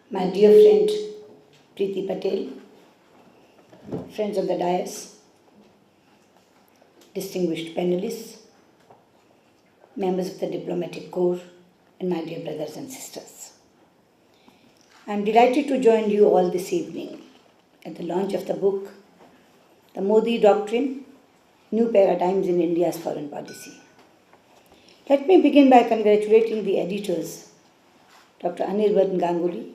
my dear friend Preeti Patel, friends of the dais, distinguished panelists, members of the diplomatic corps, and my dear brothers and sisters. I am delighted to join you all this evening at the launch of the book, The Modi Doctrine, New Paradigms in India's Foreign Policy. Let me begin by congratulating the editors, Dr. Anirban Ganguly,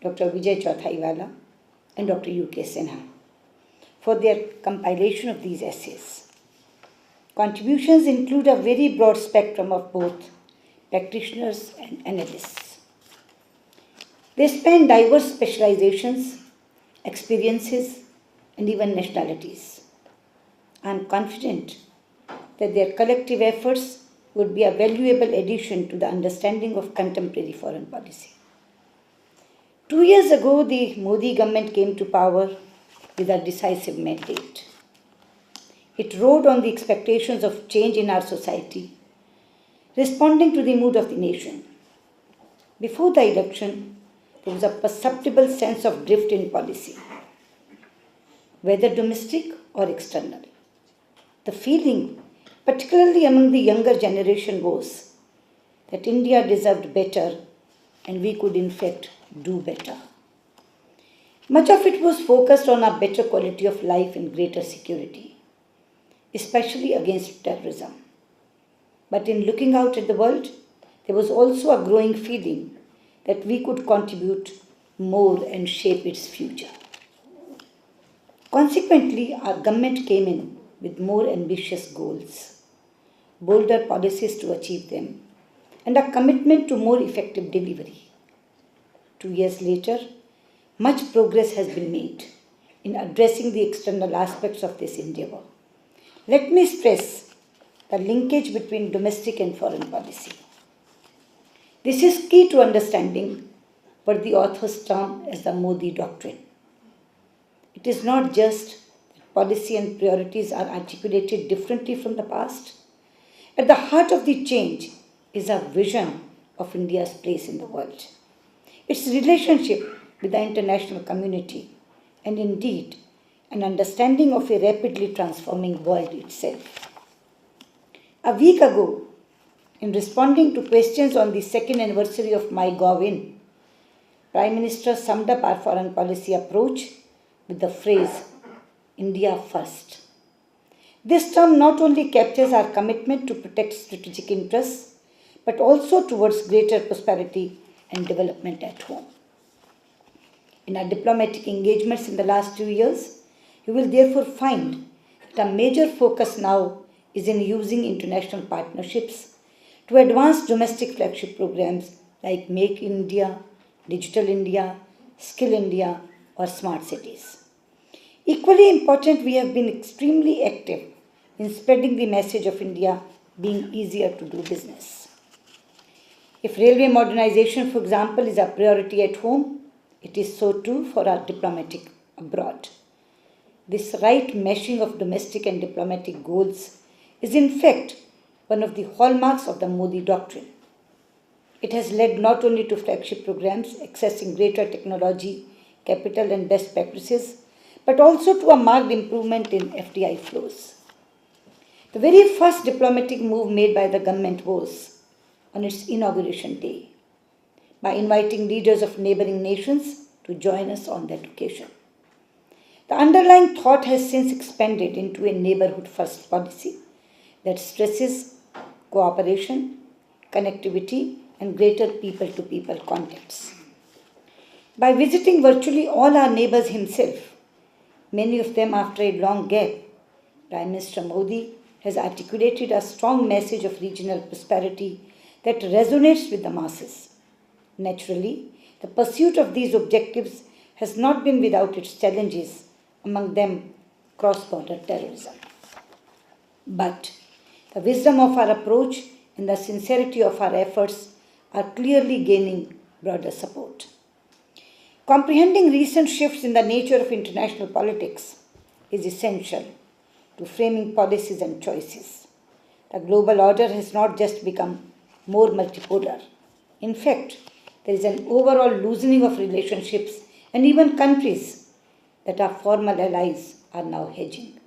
Dr. Vijay Chauthaiwala, and Dr. U.K. Sinha, for their compilation of these essays. Contributions include a very broad spectrum of both practitioners and analysts. They span diverse specializations, experiences, and even nationalities. I am confident that their collective efforts would be a valuable addition to the understanding of contemporary foreign policy. 2 years ago, the Modi government came to power with a decisive mandate. It rode on the expectations of change in our society, responding to the mood of the nation. Before the election, there was a perceptible sense of drift in policy, whether domestic or external. The feeling, particularly among the younger generation, was that India deserved better and we could in fact do better. Much of it was focused on a better quality of life and greater security, especially against terrorism. But in looking out at the world, there was also a growing feeling that we could contribute more and shape its future. Consequently, our government came in with more ambitious goals, bolder policies to achieve them, and a commitment to more effective delivery. 2 years later, much progress has been made in addressing the external aspects of this endeavor. Let me stress the linkage between domestic and foreign policy. This is key to understanding what the authors term as the Modi Doctrine. It is not just that policy and priorities are articulated differently from the past. At the heart of the change is a vision of India's place in the world, its relationship with the international community, and indeed an understanding of a rapidly transforming world itself. A week ago, in responding to questions on the second anniversary of my Govin, Prime Minister summed up our foreign policy approach with the phrase, India first. This term not only captures our commitment to protect strategic interests, but also towards greater prosperity and development at home. In our diplomatic engagements in the last 2 years, you will therefore find that a major focus now is in using international partnerships to advance domestic flagship programs like Make in India, Digital India, Skill India, or Smart Cities. Equally important, we have been extremely active in spreading the message of India being easier to do business. If railway modernization, for example, is a priority at home, it is so too for our diplomatic abroad. This right meshing of domestic and diplomatic goals is in fact one of the hallmarks of the Modi Doctrine. It has led not only to flagship programs accessing greater technology, capital and best practices, but also to a marked improvement in FDI flows. The very first diplomatic move made by the government was on its inauguration day, by inviting leaders of neighboring nations to join us on that occasion. The underlying thought has since expanded into a neighborhood-first policy that stresses cooperation, connectivity, and greater people-to-people contacts. By visiting virtually all our neighbors himself, many of them after a long gap, Prime Minister Modi has articulated a strong message of regional prosperity that resonates with the masses. Naturally, the pursuit of these objectives has not been without its challenges, among them cross-border terrorism. But the wisdom of our approach and the sincerity of our efforts are clearly gaining broader support. Comprehending recent shifts in the nature of international politics is essential to framing policies and choices. The global order has not just become more multipolar. In fact, there is an overall loosening of relationships, and even countries that are former allies are now hedging.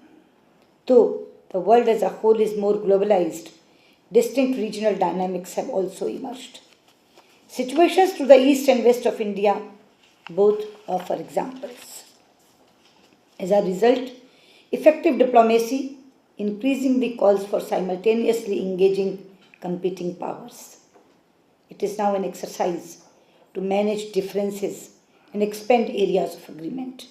Though the world as a whole is more globalized, distinct regional dynamics have also emerged. Situations to the east and west of India both offer examples. As a result, effective diplomacy increasingly calls for simultaneously engaging competing powers. It is now an exercise to manage differences and expand areas of agreement.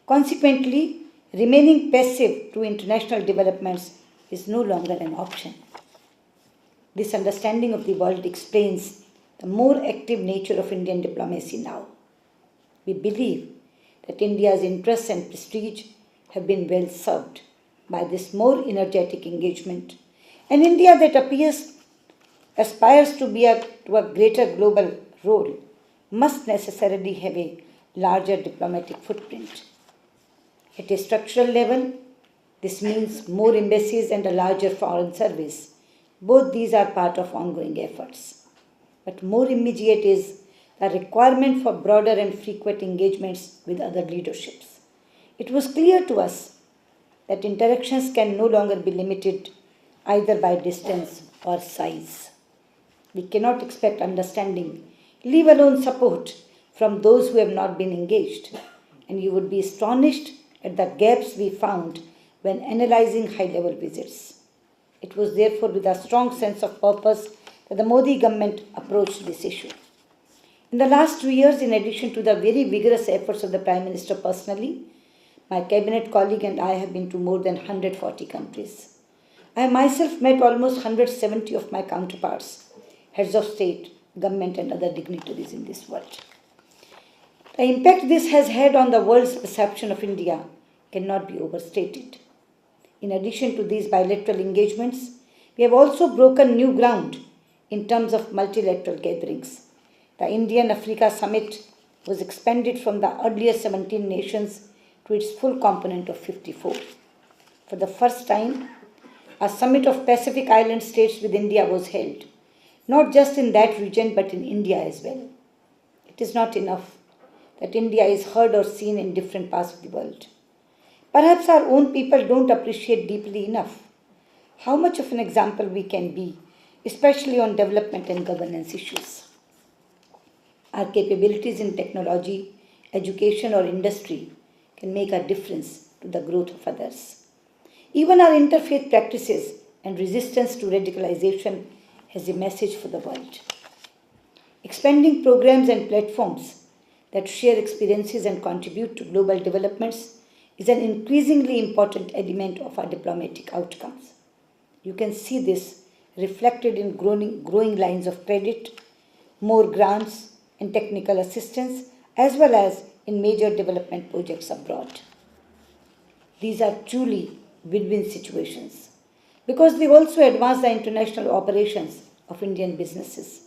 Consequently, remaining passive to international developments is no longer an option. This understanding of the world explains the more active nature of Indian diplomacy now. We believe that India's interests and prestige have been well served by this more energetic engagement, and India that aspires to to a greater global role must necessarily have a larger diplomatic footprint. At a structural level, this means more embassies and a larger foreign service. Both these are part of ongoing efforts. But more immediate is the requirement for broader and frequent engagements with other leaderships. It was clear to us that interactions can no longer be limited either by distance or size. We cannot expect understanding, leave alone support, from those who have not been engaged, and you would be astonished at the gaps we found when analyzing high-level visits. It was therefore with a strong sense of purpose that the Modi government approached this issue. In the last 2 years, in addition to the very vigorous efforts of the Prime Minister personally, my cabinet colleague and I have been to more than 140 countries. I myself met almost 170 of my counterparts, heads of state, government and other dignitaries in this world. The impact this has had on the world's perception of India cannot be overstated. In addition to these bilateral engagements, we have also broken new ground in terms of multilateral gatherings. The Indian-Africa Summit was expanded from the earlier 17 nations to its full complement of 54. For the first time, a summit of Pacific Island states with India was held, not just in that region but in India as well. It is not enough that India is heard or seen in different parts of the world. Perhaps our own people don't appreciate deeply enough how much of an example we can be, especially on development and governance issues. Our capabilities in technology, education or industry can make a difference to the growth of others. Even our interfaith practices and resistance to radicalization has a message for the world. Expanding programs and platforms that share experiences and contribute to global developments is an increasingly important element of our diplomatic outcomes. You can see this reflected in growing lines of credit, more grants and technical assistance, as well as in major development projects abroad. These are truly win-win situations because they also advance the international operations of Indian businesses.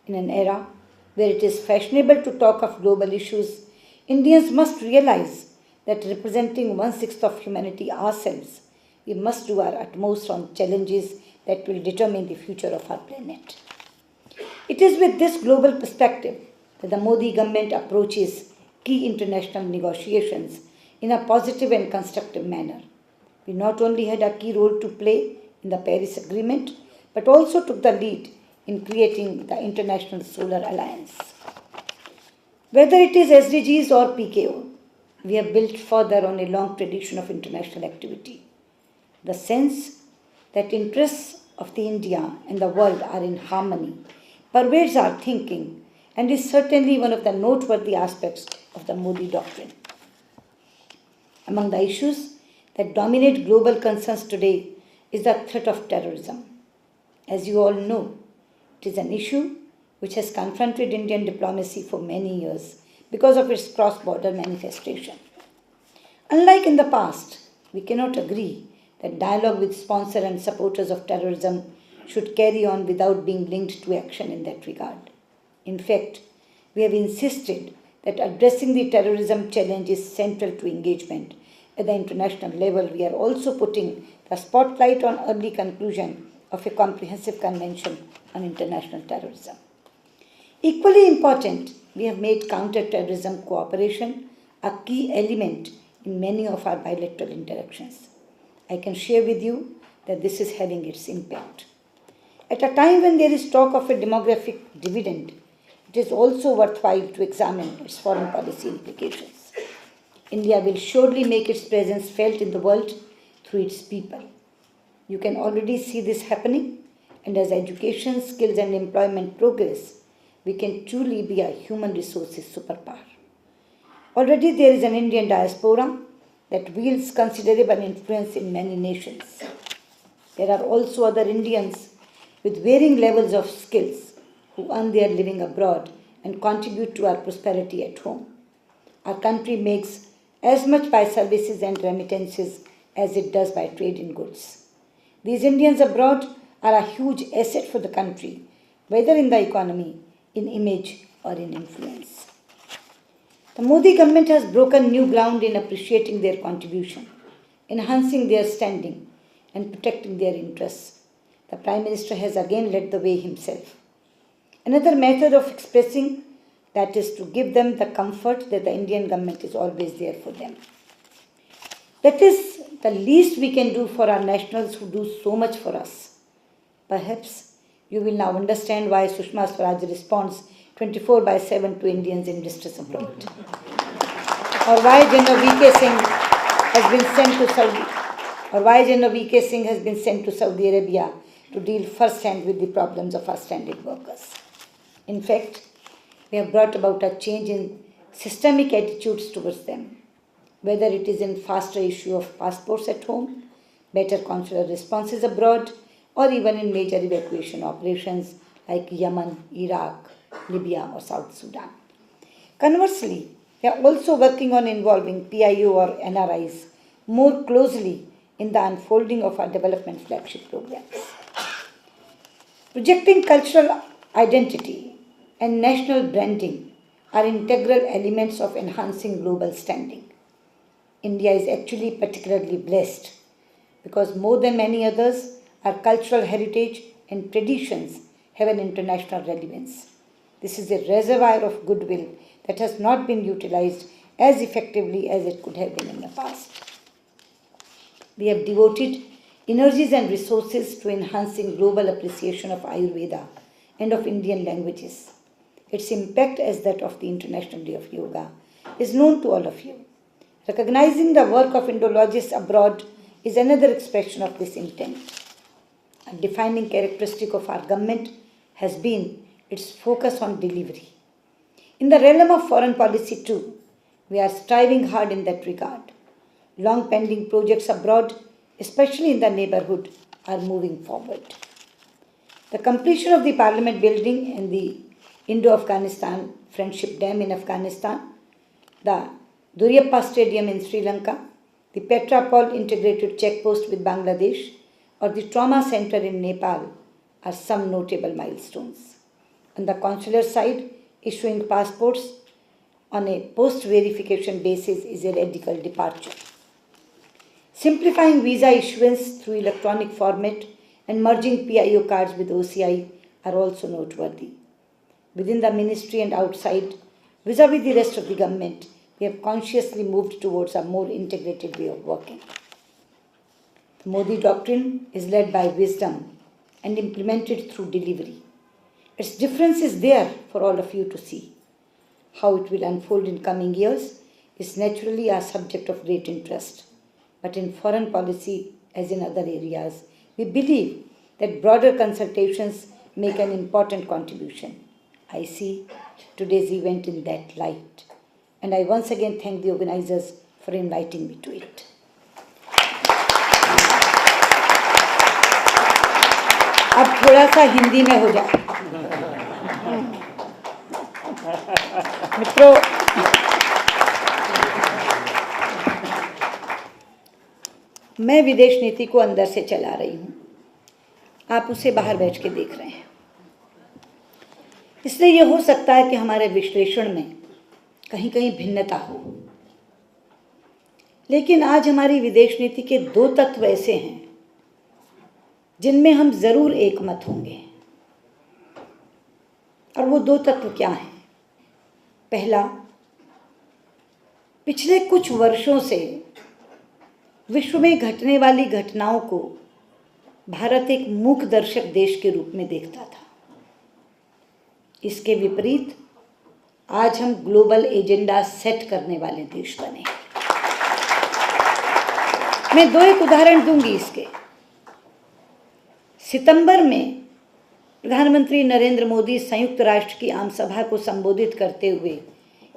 In an era where it is fashionable to talk of global issues, Indians must realize that representing 1/6 of humanity ourselves, we must do our utmost on challenges that will determine the future of our planet. It is with this global perspective that the Modi government approaches key international negotiations in a positive and constructive manner. We not only had a key role to play in the Paris Agreement, but also took the lead in creating the International Solar Alliance. Whether it is SDGs or PKO, we have built further on a long tradition of international activity. The sense that interests of the India and the world are in harmony pervades our thinking and is certainly one of the noteworthy aspects of the Modi Doctrine. Among the issues that dominate global concerns today is the threat of terrorism. As you all know, it is an issue which has confronted Indian diplomacy for many years because of its cross-border manifestation. Unlike in the past, we cannot agree that dialogue with sponsors and supporters of terrorism should carry on without being linked to action in that regard. In fact, we have insisted that addressing the terrorism challenge is central to engagement. At the international level, we are also putting the spotlight on early conclusion of a comprehensive convention on international terrorism. Equally important, we have made counter-terrorism cooperation a key element in many of our bilateral interactions. I can share with you that this is having its impact. At a time when there is talk of a demographic dividend, it is also worthwhile to examine its foreign policy implications. India will surely make its presence felt in the world through its people. You can already see this happening, and as education, skills, and employment progress, we can truly be a human resources superpower. Already there is an Indian diaspora that wields considerable influence in many nations. There are also other Indians with varying levels of skills who earn their living abroad and contribute to our prosperity at home. Our country makes as much by services and remittances as it does by trade in goods. These Indians abroad are a huge asset for the country, whether in the economy, in image, or in influence. The Modi government has broken new ground in appreciating their contribution, enhancing their standing, and protecting their interests. The Prime Minister has again led the way himself. Another method of expressing that is to give them the comfort that the Indian government is always there for them. That is the least we can do for our nationals who do so much for us. Perhaps you will now understand why Sushma Swaraj responds 24/7 to Indians in distress abroad, or why General V.K. Singh has been sent to Saudi Arabia to deal first-hand with the problems of our stranded workers. In fact, we have brought about a change in systemic attitudes towards them, whether it is in faster issue of passports at home, better consular responses abroad, or even in major evacuation operations like Yemen, Iraq, Libya, or South Sudan. Conversely, we are also working on involving PIO or NRIs more closely in the unfolding of our development flagship programs. Projecting cultural identity and national branding are integral elements of enhancing global standing. India is actually particularly blessed because more than many others, our cultural heritage and traditions have an international relevance. This is a reservoir of goodwill that has not been utilized as effectively as it could have been in the past. We have devoted energies and resources to enhancing global appreciation of Ayurveda and of Indian languages. Its impact as that of the International Day of Yoga is known to all of you. Recognizing the work of Indologists abroad is another expression of this intent. A defining characteristic of our government has been its focus on delivery. In the realm of foreign policy too, we are striving hard in that regard. Long pending projects abroad, especially in the neighborhood, are moving forward. The completion of the Parliament building and the Indo-Afghanistan Friendship Dam in Afghanistan, the Duriyappa Stadium in Sri Lanka, the Petrapol integrated checkpost with Bangladesh, or the Trauma Center in Nepal are some notable milestones. On the consular side, issuing passports on a post-verification basis is a radical departure. Simplifying visa issuance through electronic format and merging PIO cards with OCI are also noteworthy. Within the ministry and outside, vis-à-vis the rest of the government, we have consciously moved towards a more integrated way of working. The Modi Doctrine is led by wisdom and implemented through delivery. Its difference is there for all of you to see. How it will unfold in coming years is naturally a subject of great interest. But in foreign policy, as in other areas, we believe that broader consultations make an important contribution. I see today's event in that light, and I once again thank the organizers for inviting me to it. अब थोड़ा सा हिंदी में हो जाए। मित्रों, मैं विदेश नीति को अंदर से चला रही हूँ, आप उसे बाहर बैठ के देख रहे हैं। इसलिए यह हो सकता है कि हमारे विश्लेषण में कहीं कहीं भिन्नता हो, लेकिन आज हमारी विदेश नीति के दो तत्व ऐसे हैं जिनमें हम जरूर एकमत होंगे। और वो दो तत्व क्या हैं? पहला, पिछले कुछ वर्षों से विश्व में घटने वाली घटनाओं को भारत एक मूक दर्शक देश के रूप में देखता था। इसके विपरीत आज हम ग्लोबल एजेंडा सेट करने वाले देश बने। मैं दो एक उदाहरण दूंगी इसके। सितंबर में प्रधानमंत्री नरेंद्र मोदी संयुक्त राष्ट्र की आम सभा को संबोधित करते हुए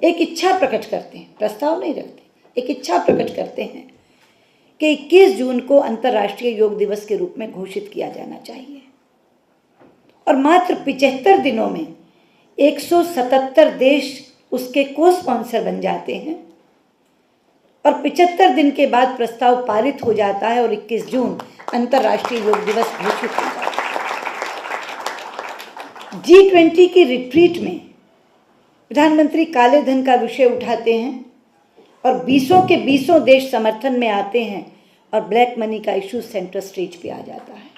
एक इच्छा प्रकट करते हैं, प्रस्ताव नहीं रखते, एक इच्छा प्रकट करते हैं कि 21 जून को अंतर्राष्ट्रीय योग दिवस के रूप में घोषित किया जाना चाहिए। और मात्र 75 दिनों में 177 देश उसके को स्पॉन्सर बन जाते हैं और 75 दिन के बाद प्रस्ताव पारित हो जाता है और 21 जून अंतर्राष्ट्रीय योग दिवस घोषित हो जाता है। G20 की रिट्रीट में प्रधानमंत्री काले धन का विषय उठाते हैं और 20 के 20 देश समर्थन में आते हैं और ब्लैक मनी का इशू सेंटर स्टेज पे आ जाता है।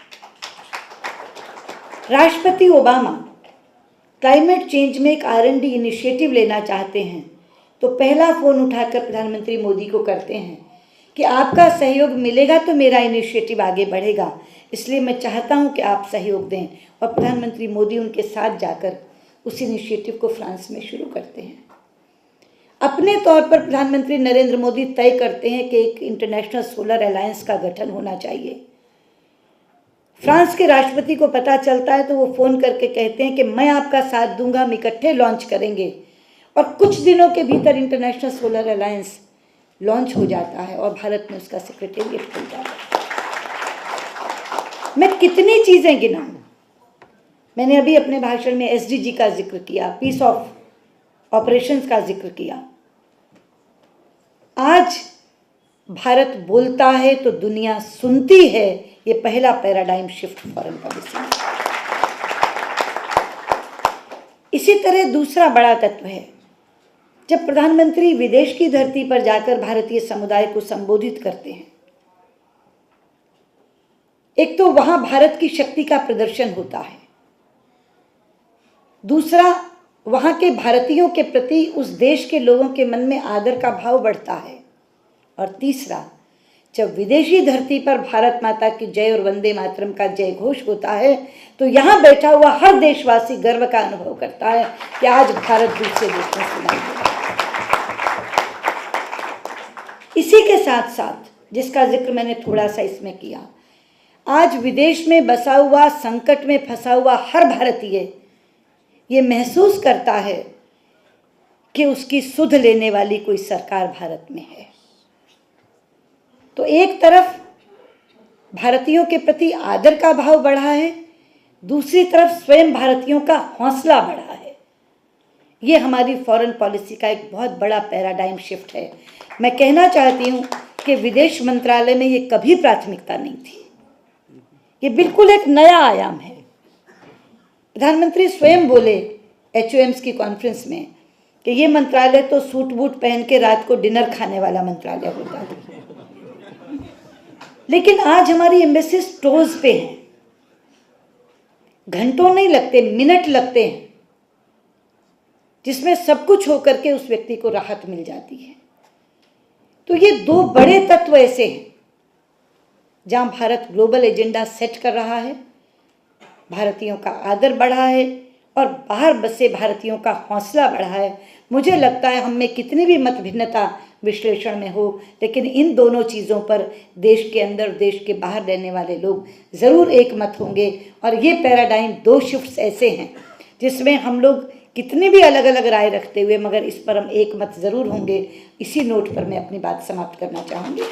राष्ट्रपति ओबामा क्लाइमेट चेंज में एक R&D इनिशिएटिव लेना चाहते हैं तो पहला फोन उठाकर प्रधानमंत्री मोदी को करते हैं कि आपका सहयोग मिलेगा तो मेरा इनिशिएटिव आगे बढ़ेगा, इसलिए मैं चाहता हूं कि आप सहयोग दें। और प्रधानमंत्री मोदी उनके साथ जाकर उस इनिशिएटिव को फ्रांस में शुरू करते हैं। अपने तौर पर प्रधानमंत्री नरेंद्र मोदी तय करते हैं कि एक इंटरनेशनल सोलर अलायंस का गठन होना चाहिए। फ्रांस के राष्ट्रपति को पता चलता है तो वो फोन करके कहते हैं कि मैं आपका साथ दूंगा, हम इकट्ठे लॉन्च करेंगे। और कुछ दिनों के भीतर इंटरनेशनल सोलर अलायंस लॉन्च हो जाता है और भारत में उसका सेक्रेटेरिएट खुल जाता है। मैं कितनी चीजें गिनाऊं। मैंने अभी अपने भाषण में SDG का जिक्र किया, पीस ऑफ ऑपरेशंस का जिक्र किया। आज भारत बोलता है तो दुनिया सुनती है, ये पहला पैराडाइम शिफ्ट फॉरेन पॉलिसी में। इसी तरह दूसरा बड़ा तत्व है, जब प्रधानमंत्री विदेश की धरती पर जाकर भारतीय समुदाय को संबोधित करते हैं, एक तो वहां भारत की शक्ति का प्रदर्शन होता है, दूसरा वहां के भारतीयों के प्रति उस देश के लोगों के मन में आदर का भाव बढ़ता है, और तीसरा जब विदेशी धरती पर भारत माता की जय और वंदे मातरम का जय घोष होता है तो यहाँ बैठा हुआ हर देशवासी गर्व का अनुभव करता है कि आज भारत दूसरे देश में सुनाई दे रहा है। इसी के साथ साथ जिसका जिक्र मैंने थोड़ा सा इसमें किया, आज विदेश में बसा हुआ, संकट में फंसा हुआ हर भारतीय ये महसूस करता है कि उसकी सुध लेने वाली कोई सरकार भारत में है। तो एक तरफ भारतीयों के प्रति आदर का भाव बढ़ा है, दूसरी तरफ स्वयं भारतीयों का हौसला बढ़ा है। ये हमारी फॉरेन पॉलिसी का एक बहुत बड़ा पैराडाइम शिफ्ट है। मैं कहना चाहती हूँ कि विदेश मंत्रालय में ये कभी प्राथमिकता नहीं थी, ये बिल्कुल एक नया आयाम है। प्रधानमंत्री स्वयं बोले HOMs की कॉन्फ्रेंस में कि ये मंत्रालय तो सूट बूट पहन के रात को डिनर खाने वाला मंत्रालय होता है, लेकिन आज हमारी एम्बेसीज टोज पे हैं। घंटों नहीं लगते, मिनट लगते हैं, जिसमें सब कुछ होकर के उस व्यक्ति को राहत मिल जाती है। तो ये दो बड़े तत्व ऐसे हैं जहां भारत ग्लोबल एजेंडा सेट कर रहा है, भारतीयों का आदर बढ़ा है और बाहर बसे भारतीयों का हौसला बढ़ा है। मुझे लगता है हम में कितनी भी मत भिन्नता विश्लेषण में हो, लेकिन इन दोनों चीज़ों पर देश के अंदर, देश के बाहर रहने वाले लोग ज़रूर एक मत होंगे। और ये पैराडाइम दो शिफ्ट्स ऐसे हैं जिसमें हम लोग कितनी भी अलग अलग राय रखते हुए मगर इस पर हम एक मत ज़रूर होंगे। इसी नोट पर मैं अपनी बात समाप्त करना चाहूँगी।